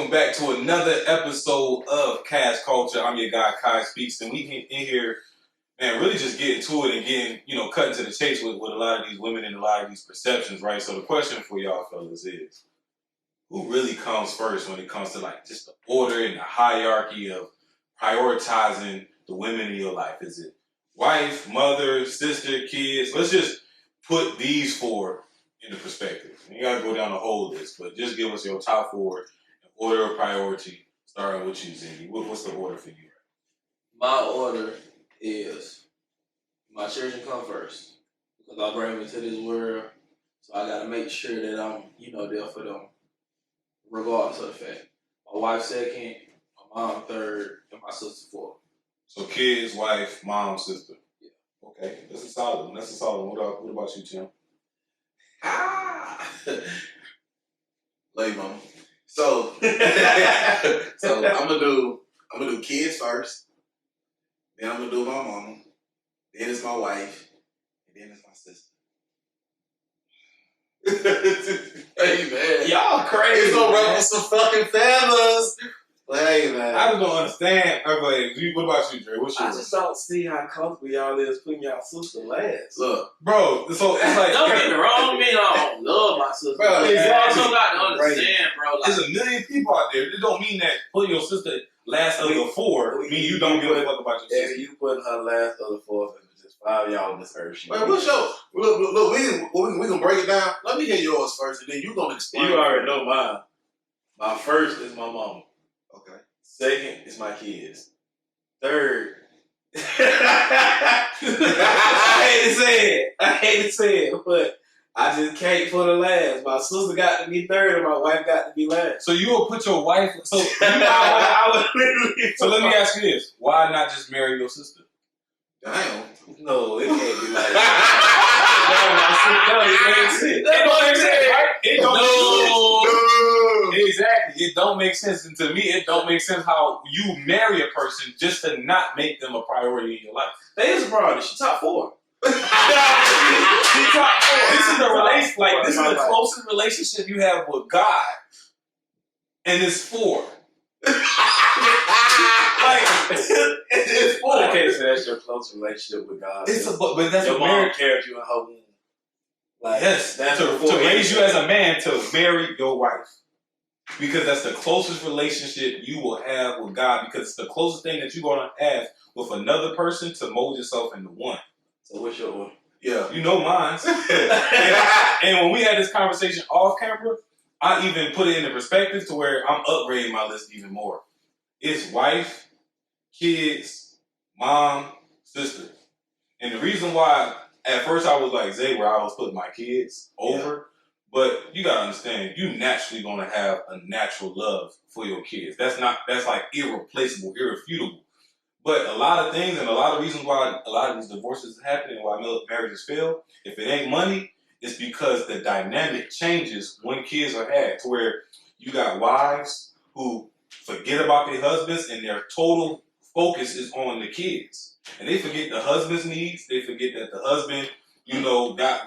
welcome back to another episode of Cash Culture. I'm your guy, Kai Speaks, and we can in here, man, really just getting to it and getting, cutting to the chase with a lot of these women and a lot of these perceptions, right? So the question for y'all fellas is, who really comes first when it comes to like just the order and the hierarchy of prioritizing the women in your life? Is it wife, mother, sister, kids? Let's just put these four into perspective. You gotta go down the whole list, but just give us your top four in order of priority, starting with you, Ziggy. What's the order for you? My order is my children come first because I bring them into this world, so I gotta make sure that I'm, there for them, regardless of the fact. My wife second, my mom third, and my sister fourth. So kids, wife, mom, sister. Yeah. Okay, that's a solid one. What about you, Tim? Late mama. So I'm gonna do kids first. Then I'm gonna do my mama. Then it's my wife. And then it's my sister. Hey man, y'all crazy. It's gonna ruffle some fucking feathers. Hey man, I just don't understand. Okay, what about you, Dre? What's yours? I just don't see how comfortable y'all is putting y'all sister last. Look, bro. So it's like, don't get me wrong. I don't love my sister. Bro, you also got to understand, bro. There's a million people out there. It don't mean that putting your sister last of the four mean you don't give a fuck about your sister. If you putting her last of the fourth, and just five of y'all on this earth. Wait, what's your look? We gonna break it down. Let me hear yours first, and then you gonna explain. You already know mine. My first is my mama. Okay. Second is my kids. Third, I hate to say it, but I just can't put her last. My sister got to be third, and my wife got to be last. So you will put your wife. So I would literally. So let me ask you this: why not just marry your sister? Damn. No, it can't be like that. No, it makes sense. It don't make sense, right? It don't. No. Exactly. It don't make sense, and to me, it don't make sense how you marry a person just to not make them a priority in your life. That is a priority. She top four. She top four. This is the relation. Like this is the closest relationship you have with God, and it's four. Like it's four. I can't say that's your close relationship with God. But that's your what mom marriage. carried you in her womb. Like Yes, that's to raise you as a man to marry your wife. Because that's the closest relationship you will have with God. Because it's the closest thing that you're going to have with another person to mold yourself into one. So what's your order? Yeah. You know mine. and when we had this conversation off camera, I even put it into perspective to where I'm upgrading my list even more. It's wife, kids, mom, sister. And the reason why, at first I was like Zay, where I was putting my kids over, but you gotta understand, you naturally gonna have a natural love for your kids. That's like irreplaceable, irrefutable. But a lot of things and a lot of reasons why a lot of these divorces happen and why marriages fail, if it ain't money, it's because the dynamic changes when kids are had, to where you got wives who forget about their husbands and their total focus is on the kids. And they forget the husband's needs. They forget that the husband,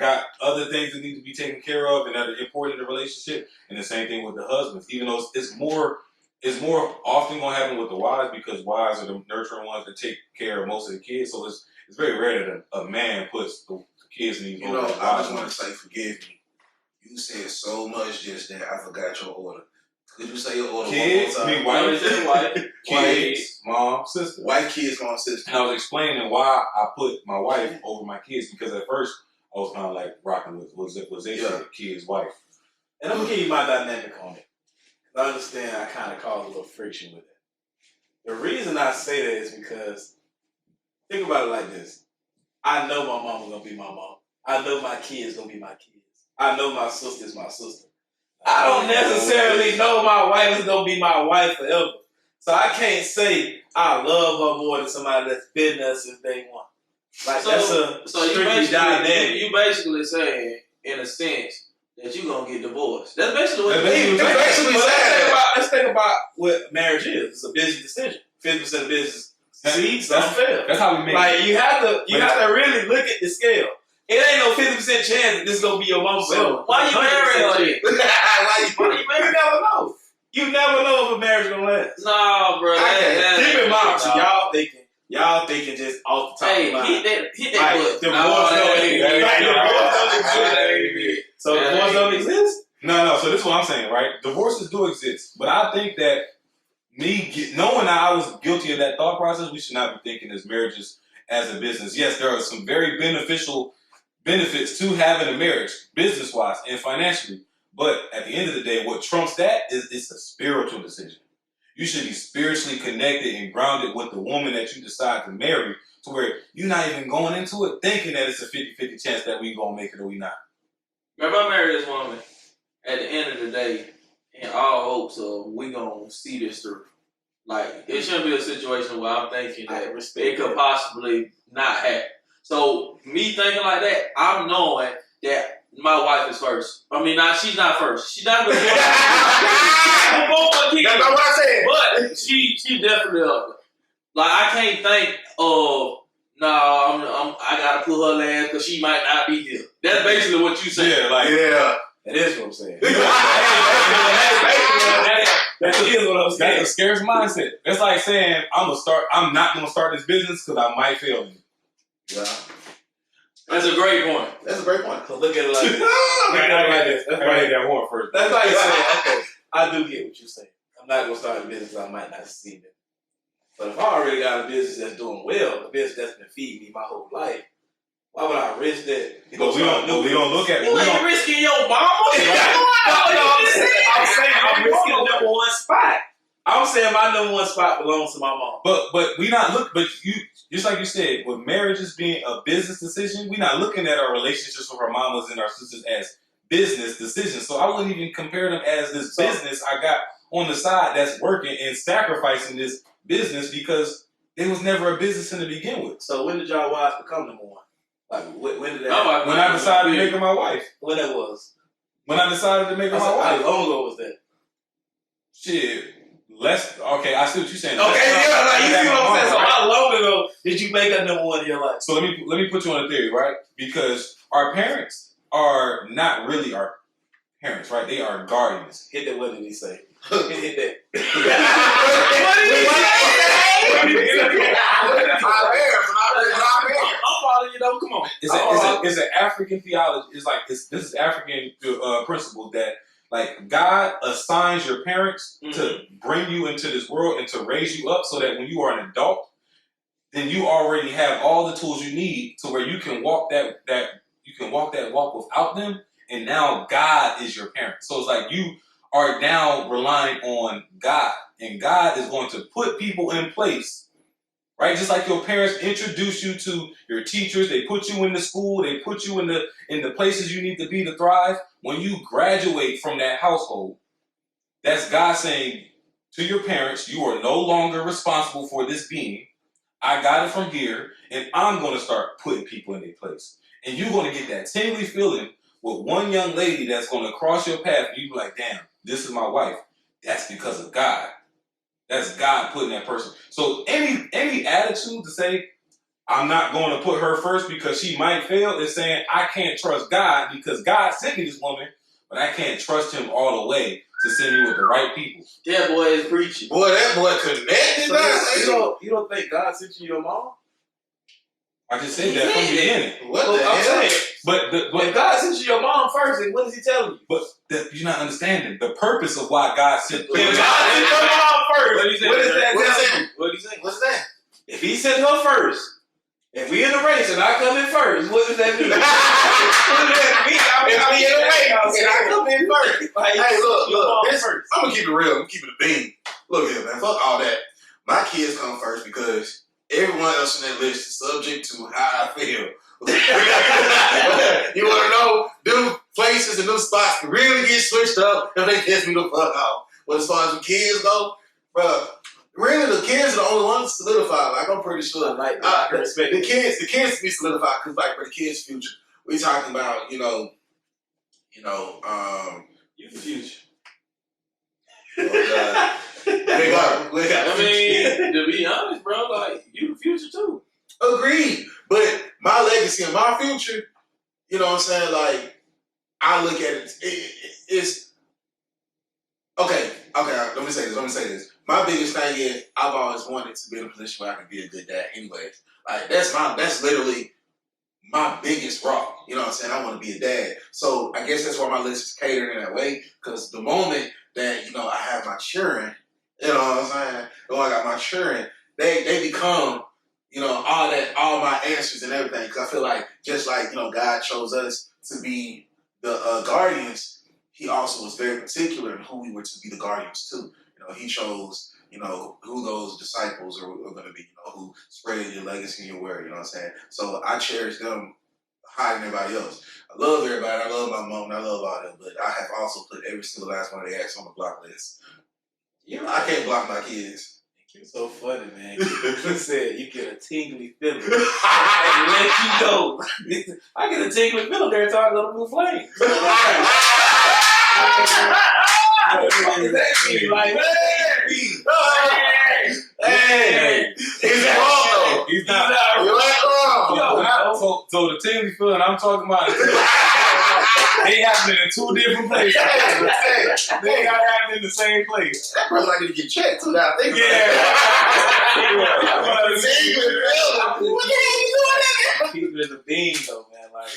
got other things that need to be taken care of and that are important in the relationship. And the same thing with the husbands. Even though it's more often going to happen with the wives, because wives are the nurturing ones that take care of most of the kids. So it's very rare that a man puts the kids' needs over the wives. I just want to say, forgive me. You said so much just that I forgot your order. Could you say your order kids, one more time? wife, kids, mom, sister. Wife, kids, mom, sister. And I was explaining why I put my wife over my kids, because at first I was kind of like rocking with kids, wife. And I'm gonna give you my dynamic on it. I understand I kind of cause a little friction with it. The reason I say that is because, think about it like this. I know my mama's gonna be my mom. I know my kids gonna be my kids. I know my sister's my sister. I don't necessarily know my wife is gonna be my wife forever. So I can't say I love her more than somebody that's been there since day one. Like that's you basically saying, in a sense, that you gonna get divorced. That's basically what let's think about what marriage is. It's a business decision. 50% of business succeeds, some fail. That's how we make it. Like you have to really look at the scale. It ain't no 50% chance that this is gonna be your mama forever. Why you married her then? Why you married? You never know. You never know if a marriage gonna last. Nah, bro. Keep in mind, so y'all thinking just off the top Hey, of the line. hit that Like, button. divorce don't That exist. So divorce don't exist? No. So this is what I'm saying, right? Divorces do exist, but I think that knowing that I was guilty of that thought process, we should not be thinking as marriages as a business. Yes, there are some very beneficial benefits to having a marriage, business-wise and financially. But at the end of the day, what trumps that is it's a spiritual decision. You should be spiritually connected and grounded with the woman that you decide to marry, to where you're not even going into it thinking that it's a 50-50 chance that we gonna make it or we not. If I marry this woman, at the end of the day, in all hopes of we gonna see this through. Like, it shouldn't be a situation where I'm thinking that it could possibly not happen. So, me thinking like that, I'm knowing that my wife is first. I mean, she's not first. She's not the first. That's not what I said. But she definitely up there. Like, I can't think of, I gotta put her last because she might not be here. That's basically what you saying. Yeah. That is what I'm saying. That is what I'm saying. That's a scarce mindset. That's like saying I'm not gonna start this business because I might fail in it. Yeah. That's a great point. That's a great point. So look at it like this. Look at it like this. That's I right. hit that horn first. That's like saying, okay, I do get what you're saying. I'm not gonna start a business I might not succeed in. But if I already got a business that's doing well, a business that's been feeding me my whole life, why would I risk that? But we don't look at You ain't risking your mama. I'm saying I'm risking the number one spot. I'm saying my number one spot belongs to my mom. But we not look. But you just like you said, with marriages being a business decision, we not looking at our relationships with our mamas and our sisters as business decisions. So I wouldn't even compare them as this business I got on the side that's working and sacrificing this business because it was never a business in the begin with. So when did y'all wives become number one? Like when did that? When I decided to make her my wife. When that was? When I decided to make her my How wife. long ago was that? Shit. Okay, I see what you're saying. Okay, yeah, like you see what I'm saying. So Right? how long ago did you make her number one in your life? So let me put you on a theory, right? Because our parents are not really our parents, right? They are guardians. Hit that. What did he say? Hit that. What did he say? I'm following you though. Come on. It's an African theology. This is African principle that like God assigns your parents to bring you into this world and to raise you up so that when you are an adult, then you already have all the tools you need to where you can walk that walk without them. And now God is your parent. So it's like you are now relying on God, and God is going to put people in place. Right, just like your parents introduce you to your teachers, they put you in the school, they put you in the places you need to be to thrive. When you graduate from that household, that's God saying to your parents, you are no longer responsible for this being. I got it from here, and I'm going to start putting people in their place. And you're going to get that tingly feeling with one young lady that's going to cross your path, and you be like, damn, this is my wife. That's because of God. That's God putting that person. So any attitude to say, I'm not going to put her first because she might fail is saying, I can't trust God because God sent me this woman, but I can't trust him all the way to send me with the right people. That boy is preaching. Boy, that boy connected. So you don't think God sent you your mom? I just said that from the beginning. What the I'm hell? saying, But if God sent you your mom first, then what is he telling you? you're not understanding the purpose of why God sent If God sent your mom first, What he say? what is that What is telling that? you? What do you say? What's that? If he sent her first, if we in the race and I come in first, what does that mean? What does that mean? If we in the race and I come in first. Like, Hey, look, your mom this, first. I'm gonna keep it real. I'm gonna keep it a bean. Look here, man. Fuck all that. My kids come first because everyone else on that list is subject to how I feel. You want to know? Them places and them spots can really get switched up if they piss me the fuck off. But as far as the kids go, bro, really the kids are the only ones solidified. Like I'm pretty sure. I can respect the it. kids be solidified because like for the kids' future, we talking about You the future. oh I mean, to be honest, bro, like, you the future too. agreed. But my legacy and my future, you know what I'm saying? Like, I look at it's okay. Okay, let me say this. My biggest thing is I've always wanted to be in a position where I can be a good dad. Anyways, like that's literally my biggest rock. You know what I'm saying? I want to be a dad. So I guess that's why my list is catered in that way. Because the moment that I have my children, you know what I'm saying? When I got my children, they become all my answers and everything. Because I feel like just like God chose us to be the guardians. He also was very particular in who we were to be the guardians too. He chose, who those disciples are going to be, who spread your legacy and your word, you know what I'm saying? So I cherish them higher than everybody else. I love everybody. I love my mom and I love all them, but I have also put every single last one of their acts on the block list. I can't block my kids. You're so funny, man. You said you get a tingly feeling. And let you know. I get a tingly feeling every time I go to Blue Flame. He's wrong. He's not wrong. So the tingly feeling I'm talking about, they happen in two different places. They got happening in the same place. That brother like to get checked too. Now think about it. Keep it in the bean though, man. Like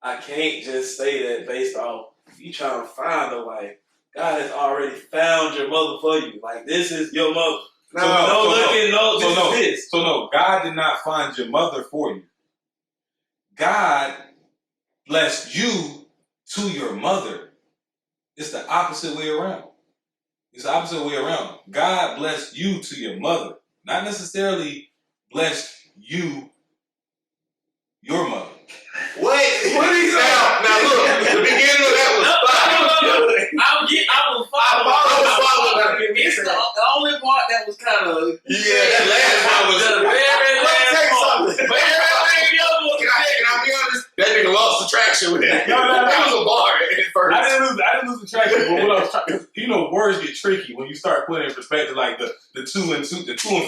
I can't just say that based off you trying to find a wife. God has already found your mother for you. Like this is your mother. So no, God did not find your mother for you. God blessed you to your mother. It's the opposite way around. God blessed you to your mother, not necessarily blessed you, your mother. What are you saying? Now look, the beginning of that was I was following. It's the only part that was kind of that last part was the very last part. Can I be honest? That nigga lost the traction with that. No. That was a bar at first. I didn't lose the traction, but what I was trying, words get tricky when you start putting in perspective like the to and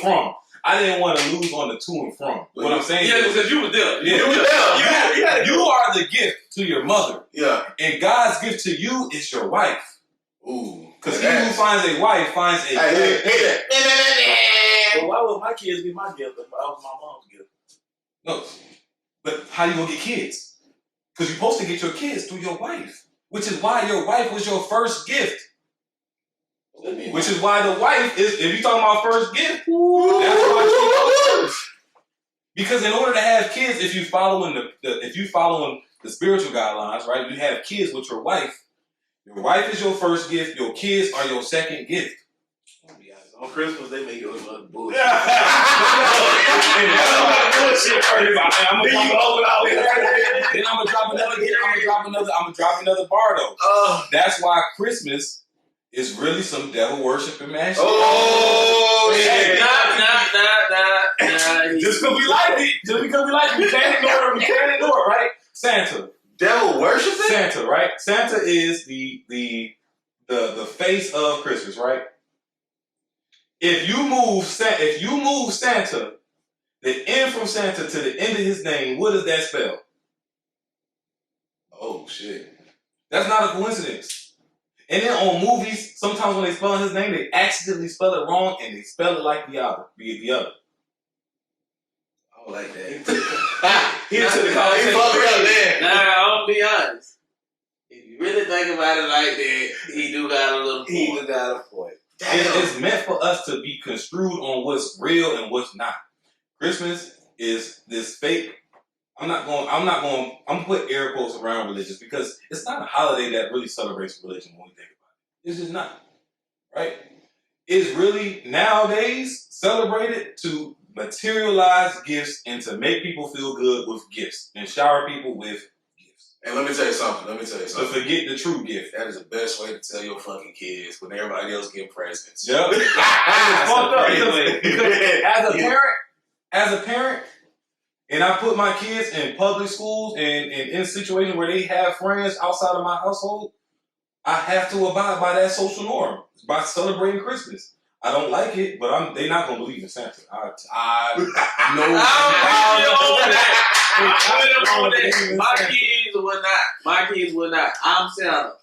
from. I didn't want to lose on the to and from. What I'm saying is, because you were there. You are the gift to your mother. Yeah. And God's gift to you is your wife. Ooh. Because he who finds a wife finds a good. Well, why would my kids be my gift if I was my mom's gift? No. But how you gonna get kids? Because you're supposed to get your kids through your wife. Which is why your wife was your first gift. Which is why the wife is, if you're talking about first gift, that's why she goes first. Because in order to have kids, if you following the spiritual guidelines, right, you have kids with your wife. Your wife is your first gift. Your kids are your second gift. On Christmas, they make it look like bullshit. Then I'm gonna drop another bar though. That's why Christmas is really some devil worshiping man shit. Oh shit! Nah. Just because we like it, we can't ignore it, right? Santa. Devil worshiping? Santa, right? Santa is the face of Christmas, right? If you move Santa, the end from Santa to the end of his name, what does that spell? Oh shit! That's not a coincidence. And then on movies, sometimes when they spell his name, they accidentally spell it wrong and they spell it like the other. I don't like that. He took the conversation. I'll be honest. If you really think about it like that, he do got a little point. He do got a point. It's meant for us to be construed on what's real and what's not. Christmas is this fake. I'm gonna put air quotes around religious because it's not a holiday that really celebrates religion when we think about it. It's just not. Right? It's really nowadays celebrated to materialize gifts and to make people feel good with gifts and shower people with gifts. And let me tell you something. To forget the true gift. That is the best way to tell your fucking kids when everybody else get presents. Yep. As a parent, and I put my kids in public schools and in situations where they have friends outside of my household, I have to abide by that social norm by celebrating Christmas. I don't like it, but they're not gonna believe in Santa. I know. My kids will not. I'm Santa.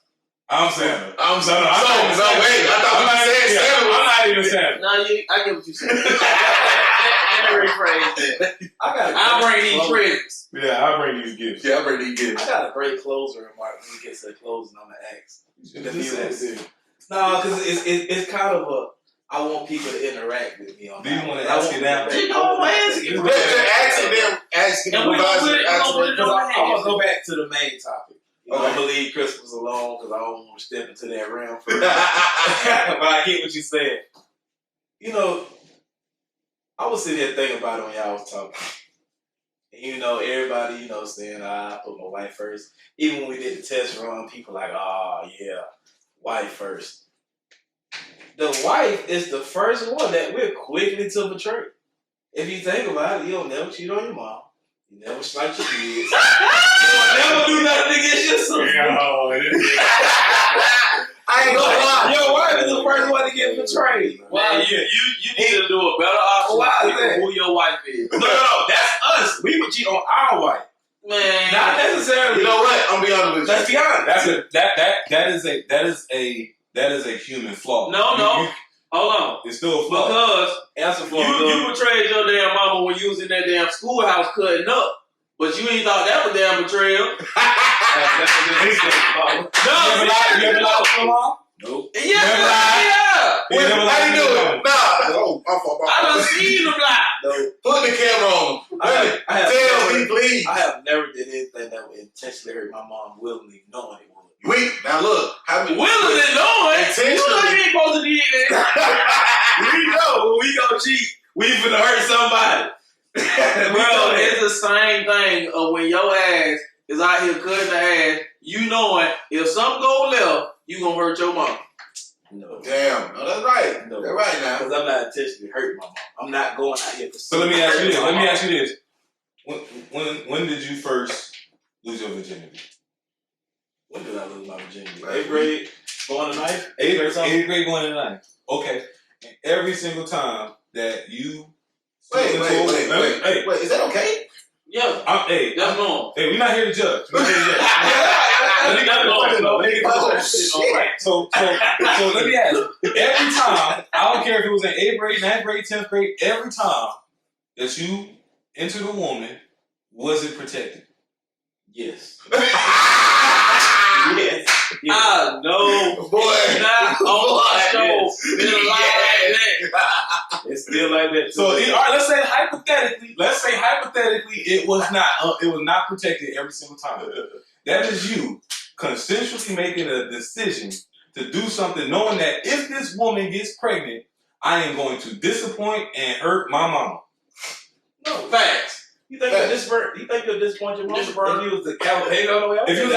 I'm Santa. I'm No, no, I'm not even so wait. I thought I'm you not said even- Santa. I'm not even Santa. No, I get what you said. Let me rephrase that. I'll bring these presents. Yeah, I'll bring these gifts. Yeah, I bring these gifts. I got a great closer remark when we get to the closing. I'm gonna ask. Just No, because it's kind of a. I want people to interact with me on Do you that. want to I ask want it now? people to- You don't ask it. Asking And we gonna put it- Because on I'm gonna the go back to the main topic. I'm Okay. gonna leave Christmas alone because I don't want to step into that realm first. But I get what you said. You know, I was sitting here thinking about it when y'all was talking. And everybody, saying I put my wife first. Even when we did the test run, people like, oh yeah, wife first. The wife is the first one that we're quickly to betray. If you think about it, you'll never cheat on your mom. You never slight your kids. You'll never do nothing against your sister. I ain't gonna lie. Your wife is the first one to get betrayed. Well, you need to do a better option. Why is that? Who your wife is. No, that's us. We would cheat on our wife. Man. Not necessarily. You know what? I'm be honest with you. Let's be honest. That is a human flaw. No. Hold on. It's still a flaw. Because Answer for you betrayed your damn mama when you was in that damn schoolhouse cutting up. But you ain't thought that was damn betrayal. You ever lied to your mom? Nope. Yeah. You never lied How you to your doing? mom? Nah. My fault. I done seen them lie. No. Put the camera on him. I have Tell never- me, please. I have never did anything that would intentionally hurt my mom willingly, knowing it would. Wait, now look. How many? Willingly knowing. You know you ain't supposed to do that. We know when we go cheat, we finna hurt somebody. Bro, it's the same thing of when your ass is out here cutting the ass, you knowing if something go left, you gonna hurt your mom. No. Damn. No, that's right. No. That's right now. Because I'm not intentionally hurting my mom. I'm not going out here for So let me ask you this. When did you first lose your virginity? When did I lose my virginity? Last 8th grade, going to 9th? 8th grade, something? 8th grade going to 9th. Okay. And every single time that you Wait. Hey, Wait, is that okay? Yeah, hey, that's normal. hey, we're not here to judge. We're not here to judge. That's normal. Oh, shit. So let me ask. Every time, I don't care if it was in 8th grade, 9th grade, 10th grade, every time that you entered a woman, was it protected? Yes. Yes. I know. Boy. It's not on my show. Yes. It's a lot like that. It's still like that. So, all right, let's say hypothetically, it was not protected every single time. That is you consensually making a decision to do something, knowing that if this woman gets pregnant, I am going to disappoint and hurt my mama. No. Facts. You think you'll disappoint your mom if you was the cavalcade on the way? If you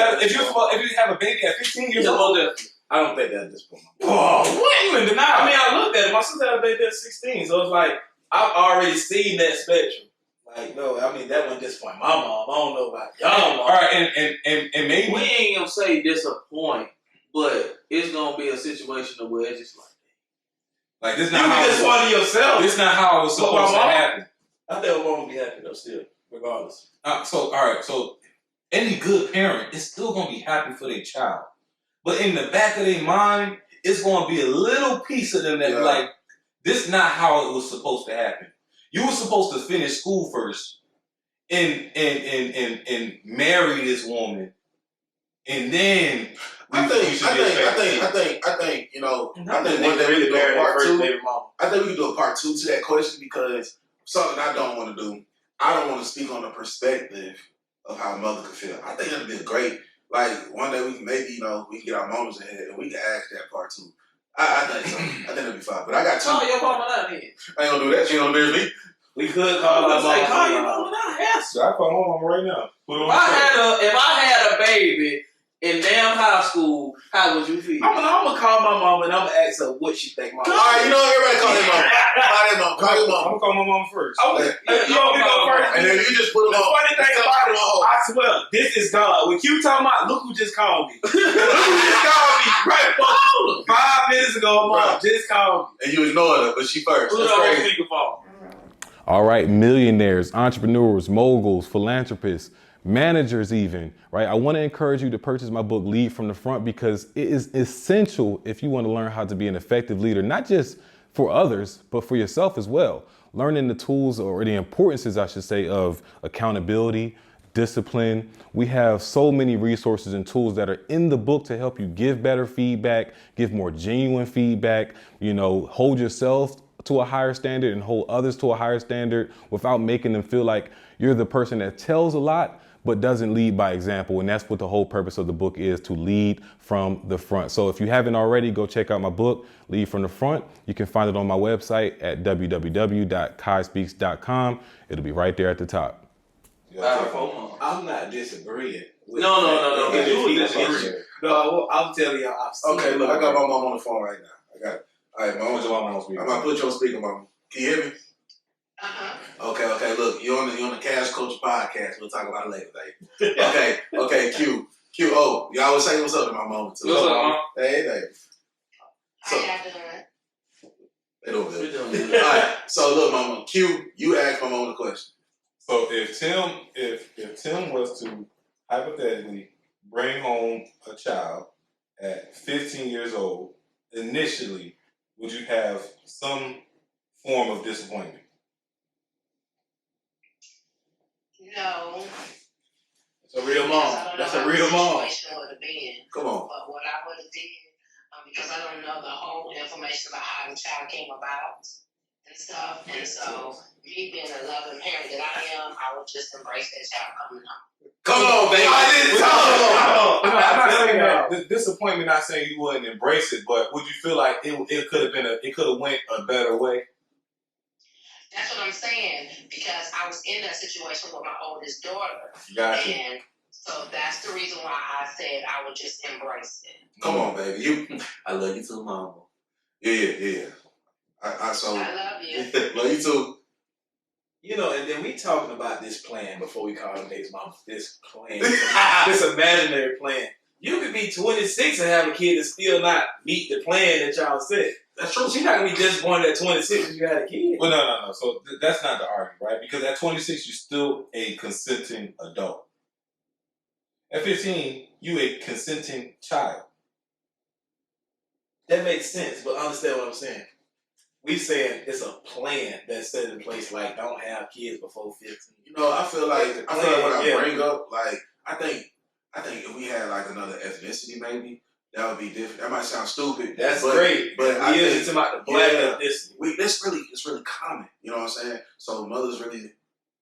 have a baby at 15 years Yeah, old, well, definitely. I don't think that disappoint my mom. oh, what you in denial? I mean, I looked at it. My sister had a baby at 16, so it's like I've already seen that spectrum. Like, no, I mean that wouldn't disappoint my mom. I don't know about y'all. All right, and maybe We ain't gonna say disappoint, but it's gonna be a situation where it's just like this You not how be disappointing yourself. this not how it was But supposed my to mom- happen. I think I'm gonna be happy though, still, regardless. So any good parent is still gonna be happy for their child, but in the back of their mind, it's gonna be a little piece of them that Yeah. like, this not how it was supposed to happen. You were supposed to finish school first, and marry this woman, and then I think you know. I think one day we could do a part two. baby mama. I think we could do a part two to that question because something I don't want to do. I don't want to speak on the perspective of how a mother could feel. I think that'd be a great. Like one day we can maybe we can get our moments ahead and we can ask that part two. I think so. I think that'd be fine. But I got two. call your mama out here. I ain't gonna do that. She ain't gonna embarrass me. We could call our mom. Call your mama out here. So I call my mama right now. Put it on If I had a baby in damn high school, how would you feel? I'm gonna call my mom and I'm gonna ask her what she think my All right, you know what? Everybody call their mom. Call their mom. Call your I'm mom. gonna call my mom first. You want me to go first? And then you just put them The on. funny thing about it, I swear, this is God. When you talking about, look who just called me. Look who just called me right 5 minutes ago. Mom just called me. And you ignore her, but she first. Put it That's on crazy. speakerphone. All right, millionaires, entrepreneurs, moguls, philanthropists, managers even, right? I want to encourage you to purchase my book, Lead from the Front, because it is essential if you want to learn how to be an effective leader, not just for others, but for yourself as well. Learning the tools, or the importances, I should say, of accountability, discipline. We have so many resources and tools that are in the book to help you give better feedback, give more genuine feedback, hold yourself to a higher standard and hold others to a higher standard without making them feel like you're the person that tells a lot but doesn't lead by example. And that's what the whole purpose of the book is, to lead from the front. So if you haven't already, go check out my book, Lead from the Front. You can find it on my website at www.kaispeaks.com. It'll be right there at the top. I'm not disagreeing. No. You disagree. No, I'm telling y'all. Okay, look, I got my mom on the phone right now. I got it. All right, mom. Put your mom on speaker. I'm gonna put you on speaker, mom. Can you hear me? Okay. Look, you're on the Cash Culture podcast. We'll talk about it later, baby. Okay. Q. Oh, y'all was saying what's up to my mom too. What's up, Mom? Hey. How y'all doing? They doing good. We doing good. All right. So look, mama. Q, you asked my mom the question. So if Tim was to hypothetically bring home a child at 15 years old, initially, would you have some form of disappointment? No. It's a real mom. That's a real mom. Would have been. Come on. But what I would have did, because I don't know the whole information about how the child came about and stuff, and so me being a loving parent that I am, I would just embrace that child coming home. Come on, baby. I didn't talk. I'm not saying that the disappointment. Not saying you wouldn't embrace it, but would you feel like it could have went a better way? That's what I'm saying, because I was in that situation with my oldest daughter. Gotcha. And so that's the reason why I said I would just embrace it. Come on, baby. I love you too, mama. Yeah. I love you. Love you too. And then we talking about this plan before we call them days, mom. This plan, this imaginary plan. You could be 26 and have a kid and still not meet the plan that y'all said. That's true. She's not gonna be disappointed at 26 if you had a kid. Well, no. So that's not the argument, right? Because at 26, you're still a consenting adult. At 15, you a consenting child. That makes sense, but understand what I'm saying. We saying it's a plan that's set in place, like don't have kids before 15. I feel like when I Yeah. bring up, like, I think if we had like another ethnicity, maybe that would be different. That might sound stupid. That's but, great, but we is about the black ethnicity. It's really common. You know what I'm saying? So mothers really,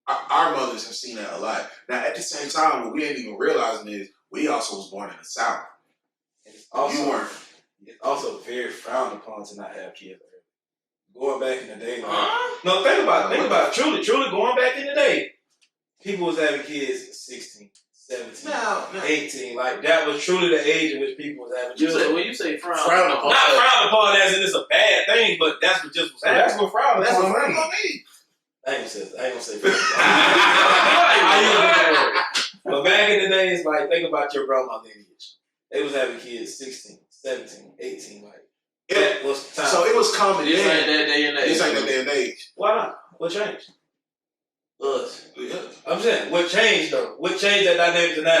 our mothers have seen that a lot. Now at the same time, what we ain't even realizing is we also was born in the South. It's You weren't. It's also very frowned upon to not have kids. Going back in the day, think about it. Truly going back in the day, people was having kids at 16, 17, 18. Like that was truly the age in which people was having children. When you say frown upon, not frowned upon as in it's a bad thing, but that's what just was happening. That's what frowned That's upon what means. I mean. I ain't gonna say frowned upon. But back in the days, like think about your grandma lineage. They was having kids 16, 17, 18, like. That was time. So it was common. This ain't that day and age. This ain't that day and age. Why not? What changed? Us. Yeah. I'm saying, what changed though? What changed that dynamic to now?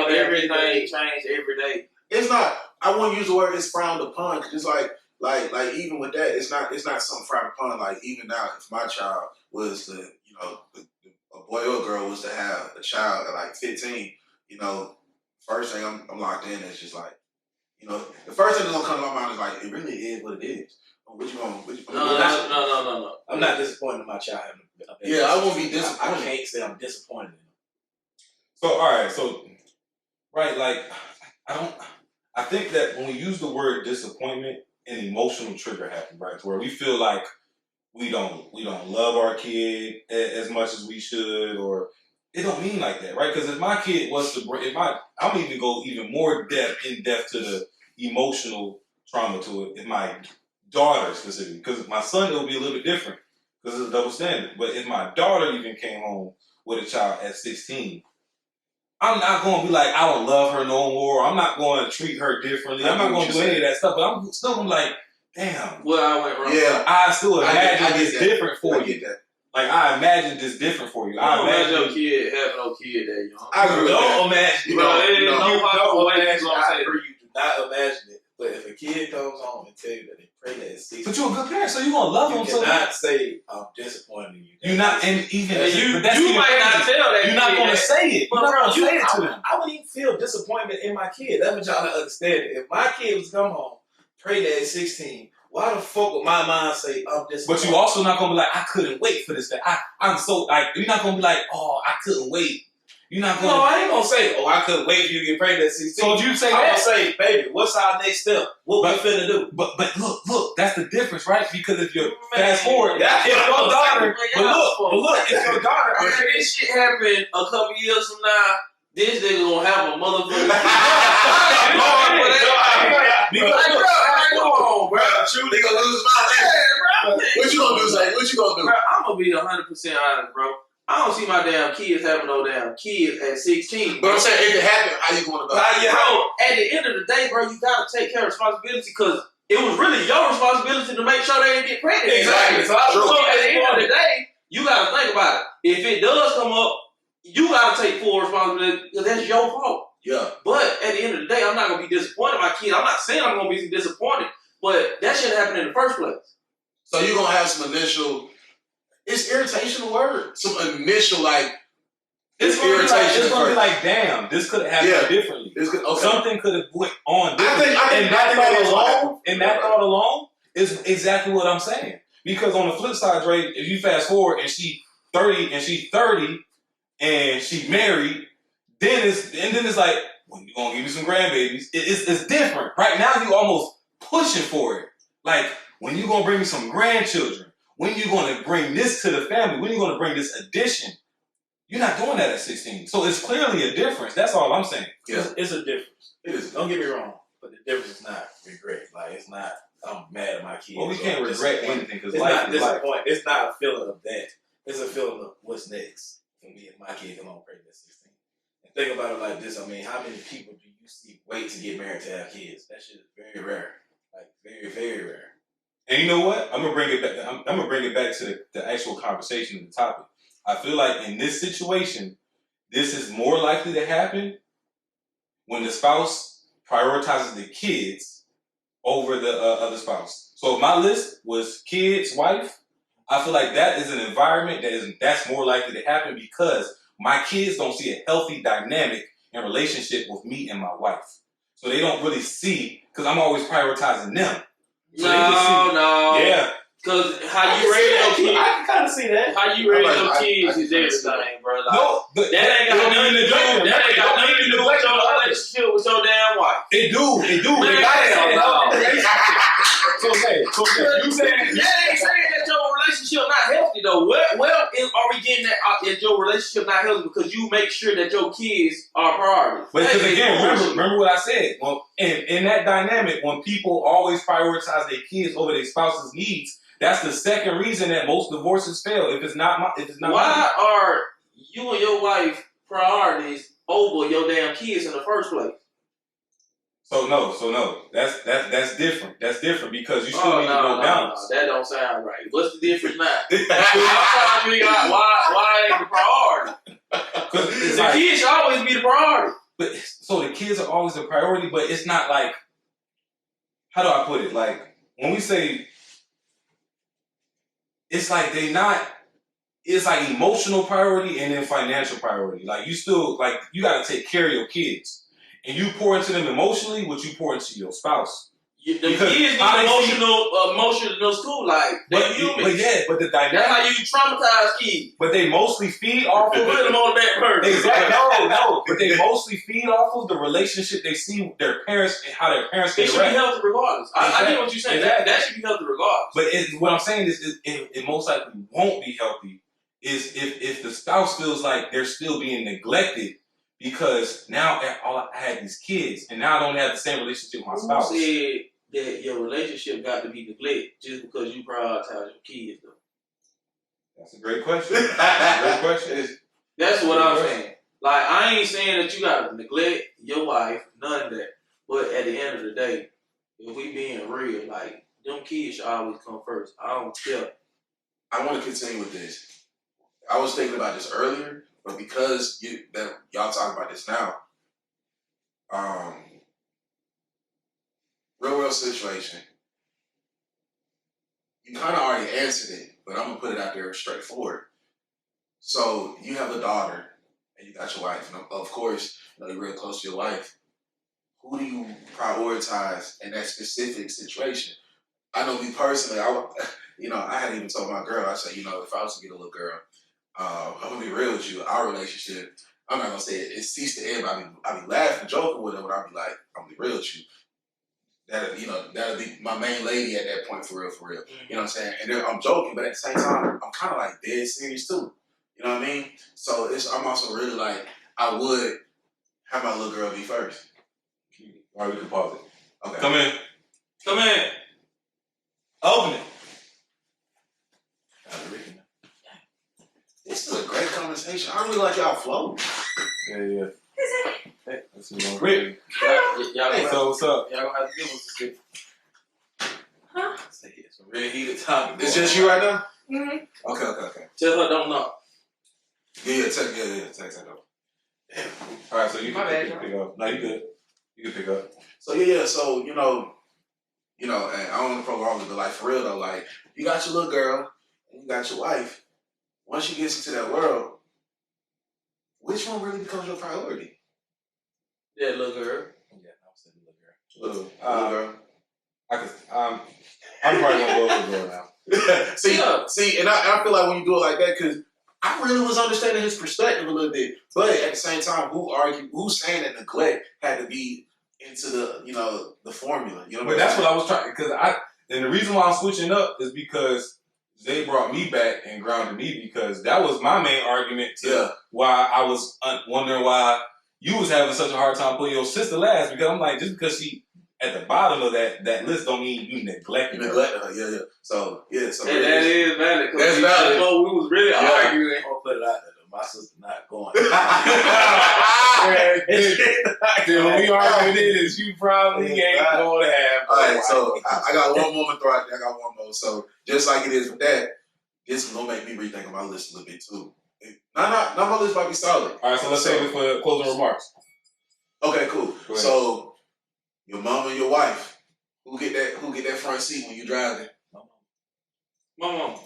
Everything changed every day. It's not. I won't use the word "it's frowned upon" because it's like even with that, it's not something frowned upon. Like even now, if my child was a boy or a girl was to have a child at like 15, first thing I'm locked in is just like. The first thing that's gonna come to my mind is like, it really is what it is. What you want? No. I'm not disappointed in my child. Yeah, I won't be disappointed. I can't say I'm disappointed in him. So all right, right, like I think that when we use the word disappointment, an emotional trigger happens, right? To where we feel like we don't love our kid as much as we should, or it don't mean like that, right? Because if my kid was to bring, I'm even go even more in depth to the emotional trauma to it. If my daughter specifically, because my son it will be a little bit different because it's a double standard. But if my daughter even came home with a child at 16, I'm not going to be like I don't love her no more. I'm not going to treat her differently. I'm not going to do any of that stuff. But I'm still gonna be like, damn. Well, I went wrong. Yeah, I still imagine it's different for I you. get that. Like I imagine this different for you. You I don't imagine imagine your kid having no kid that young. I agree with that. Don't imagine. You Bro, know, it ain't no. no You possible don't way you imagine. gonna I say agree. You do not imagine it. But if a kid comes home and tell you that they pregnant at 6, but you're a good parent, so you're gonna love you them. So cannot say I'm disappointed in you. you're not, and even And you but that's you even might not crazy. tell that You're not kid gonna that. say it. But You're not bro, gonna say it to them. I wouldn't even feel disappointment in my kid. That's what y'all don't understand. If my kid was come home, pregnant at 16, why the fuck would my mind say I'm disappointed? But you also not gonna be like, I couldn't wait for this. That I'm so like, you're not gonna be like, oh, I couldn't wait. You're not No, gonna. I ain't gonna say, oh, I couldn't wait for you to get pregnant at 16. So if you say I'm gonna that, say, baby, what's our next step? What we finna do? but look, that's the difference, right? Because if you Man, fast forward, that's if what your I'm daughter, saying. but look, if your daughter, If this shit happen a couple years from now, this nigga gonna have a motherfucking because look, come on, bro. They gonna lose my life. What you gonna do, Zay? What you gonna do? Bro, I'm gonna be 100% honest, bro. I don't see my damn kids having no damn kids at 16. But I'm saying, if it happen, how you gonna go? Bro, at the end of the day, bro, you gotta take care of responsibility because it was really your responsibility to make sure they didn't get pregnant. Exactly. So at the end of the day, you gotta think about it. If it does come up, you gotta take full responsibility because that's your fault. Yeah. But at the end of the day, I'm not gonna be disappointed in my kid. I'm not saying I'm gonna be disappointed, but that shouldn't happen in the first place. So you're gonna have some initial. It's irritation word. Some initial it's gonna irritation. be like, damn, this could have happened differently. Okay. Something could have went on. I think that thought alone is exactly what I'm saying. Because on the flip side, Dre, if you fast forward and she's 30 and she married, then it's like, when you gonna give me some grandbabies? It's different. Right now you almost pushing for it. Like, when you gonna bring me some grandchildren? When you gonna bring this to the family? When you gonna bring this addition? You're not doing that at 16. So it's clearly a difference. That's all I'm saying. Yeah. It's a difference. It is. Don't get me wrong, but the difference is not regret. Like, it's not, I'm mad at my kids. Well, we can't regret anything because It's life not is life. disappointing. It's not a feeling of that. It's a feeling of what's next for me and my kid come on pregnant at 16. And think about it like this. I mean, how many people do you see wait to get married to have kids? That shit is very rare. Like, very, very rare. And you know what? I'm gonna bring it back. I'm gonna bring it back to the actual conversation and the topic. I feel like in this situation, this is more likely to happen when the spouse prioritizes the kids over the other spouse. So if my list was kids, wife, I feel like that is an environment that's more likely to happen because my kids don't see a healthy dynamic in relationship with me and my wife. So they don't really see, because I'm always prioritizing them. So No. Yeah. Because how you raise your kids, I can kind of see that. how you raise your I kids can is kinda see everything, bro. Like, No, but that ain't got nothing to do. That ain't got nothing to do with your relationship with your damn wife. It do. Man, They gotta say hell no. So you saying That ain't saying that your relationship not healthy though. Well, are we getting that? Is your relationship not healthy because you make sure that your kids are priorities? But because That is again, bullshit. remember what I said. Well, in that dynamic, when people always prioritize their kids over their spouse's needs, that's the second reason that most divorces fail. If it's not Why are you and your wife priorities over your damn kids in the first place? So no. That's different. That's different because you still need to go balance. That don't sound right. What's the difference now? I'm trying to figure out why ain't the priority. It's The like, kids should always be the priority. but so the kids are always the priority, but it's not like, how do I put it? Like when we say, it's like it's like emotional priority and then financial priority. Like you still, like you got to take care of your kids. And you pour into them emotionally what you pour into your spouse. The Because kids need emotional too. Like, they're humans. But the That's dynamic, how you traumatize kids. but they mostly feed off of Put them on that person. Exactly. No. But they mostly feed off of the relationship they see with their parents and how their parents It should be interact. healthy regardless. I get what you're saying. Exactly. That should be healthy regardless. But what I'm saying is it most likely won't be healthy is if the spouse feels like they're still being neglected because now I had these kids and now I don't have the same relationship with my spouse. Who said that your relationship got to be neglected just because you prioritize your kids though? That's a great question. Great question. That's what I'm saying. Like, I ain't saying that you gotta neglect your wife, none of that. But at the end of the day, if we being real, like, them kids should always come first. I don't care. I want to continue with this. I was thinking about this earlier, but because y'all talking about this now, real world situation. You kind of already answered it, but I'm gonna put it out there straightforward. So you have a daughter, and you got your wife, and of course, you know, you're real close to your wife. Who do you prioritize in that specific situation? I know me personally, I hadn't even told my girl. I said, you know, if I was to get a little girl, I'm gonna be real with you. Our relationship, I'm not gonna say it ceased to end. I be laughing, joking with her, but I'll be like, I'm gonna be real with you. That'll be my main lady at that point, for real, for real. Mm-hmm. You know what I'm saying? And then I'm joking, but at the same time, I'm kind of like dead serious too. You know what I mean? So I'm also really like, I would have my little girl be first. All right, we can pause it. Okay. Come in. Come in. Open it. This is a great conversation. I really like y'all flow. Yeah. Hey, Let's move on. Rick. Y'all So what's up? gonna have to give us a skip. Huh? It's a real heated topic. It's just you right now? Mm-hmm. Okay. Tell her don't knock. Yeah, text that though. Damn. All right, so you My bad, can pick up. No, you good. You can pick up. So so you know, and I don't want to prolong it, but like for real though, like you got your little girl and you got your wife. Once she gets into that world, which one really becomes your priority? Yeah, little girl. Yeah, I was saying little girl. Little girl. I'm probably gonna go with the girl now. See, and I feel like when you do it like that, because I really was understanding his perspective a little bit, but at the same time, who's saying that neglect had to be into the formula? You know, But that's what I was trying, and the reason why I'm switching up is because they brought me back and grounded me, because that was my main argument to why I was wondering why you was having such a hard time putting your sister last, because I'm like, just because she at the bottom of that list don't mean you neglecting her. Yeah. So And that is valid. That's valid. We was really arguing. I'll put it out there though. My sister not going. When we arguing this, you probably ain't going to have. All right, so I got one more to throw out there. I got one more. So just like it is with that, this is gonna make me rethink my list a little bit too. Not my list might be solid. All right, so let's save it for closing remarks. Okay, cool. Go ahead. So your mom and your wife, who get that front seat when you driving? My mom.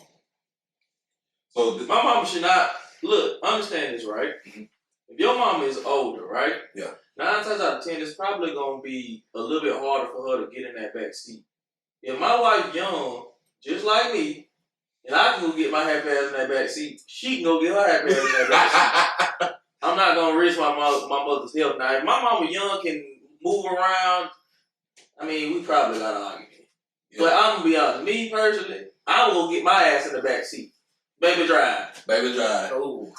So My mama should not look. Understand this, right? Mm-hmm. If your mama is older, right? Yeah. 9 times out of 10, it's probably gonna be a little bit harder for her to get in that back seat. If my wife young, just like me, and I can go get my happy ass in that back seat, she can go get her happy ass in that back seat. I'm not gonna risk my mother's health. Now, if my mama young can move around, I mean, we probably got an argument. Yeah. But I'm gonna be honest, me personally, I will get my ass in the back seat. Baby drive. Baby drive. Ooh.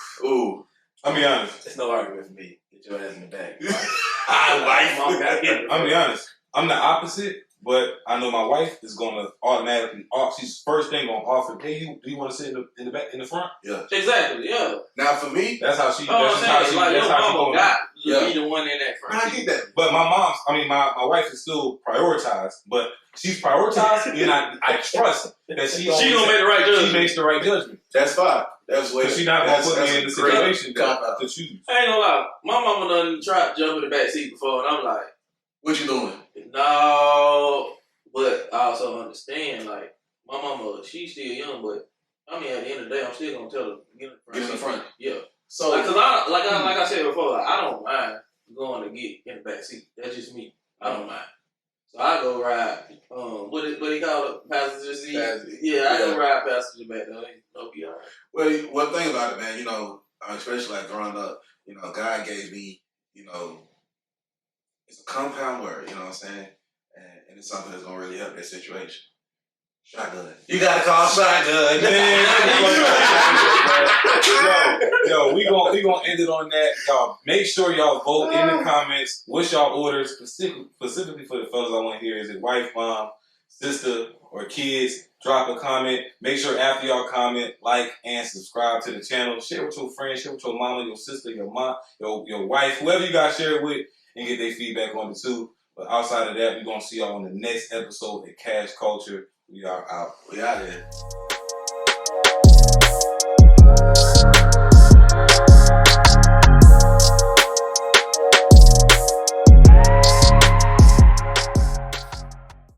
I'll be honest. It's no argument for me. Get your ass in the back. Mom got hit. I'll be honest. I'm the opposite, but I know my wife is gonna automatically she's first thing gonna offer, hey, do you want to sit in the back, in the front? Yeah. Exactly, yeah. Now for me, That's how she. Oh, That's how she. like That's your how she mama going. got Yeah. be the one in that man, front. I get that. But my wife is still prioritized, but she's prioritized, and I trust that she She gonna make the right she judgment. makes the right judgment. That's fine. That's way. Because she's not gonna put me in the great situation cop-out. to choose. I ain't gonna lie. My mama done tried to jump in the back seat before, and I'm like, What you doing? no. But I also understand, like, my mama, she's still young, but I mean, at the end of the day, I'm still gonna tell her get Get in the front. Yeah. So Like, cause like I said before, like, I don't mind going to get in the back seat. That's just me. I don't mind. So I go ride. What he call it? Passenger seat. Yeah, I go ride passenger back there. It'll be alright. well, one thing about it, man, especially like growing up, God gave me, it's a compound word. You know what I'm saying? And it's something that's gonna really help that situation. Shotgun. You gotta call shotgun, Yo, we gonna end it on that. Y'all make sure y'all vote in the comments. What's y'all orders specifically for the fellas? I want to hear, is it wife, mom, sister, or kids? Drop a comment. Make sure after y'all comment, like and subscribe to the channel. Share with your friends. Share with your mama, your sister, your mom, your wife, whoever you guys share it with, and get their feedback on it too. But outside of that, we're gonna see y'all on the next episode of Cash Culture. We are out. We out here.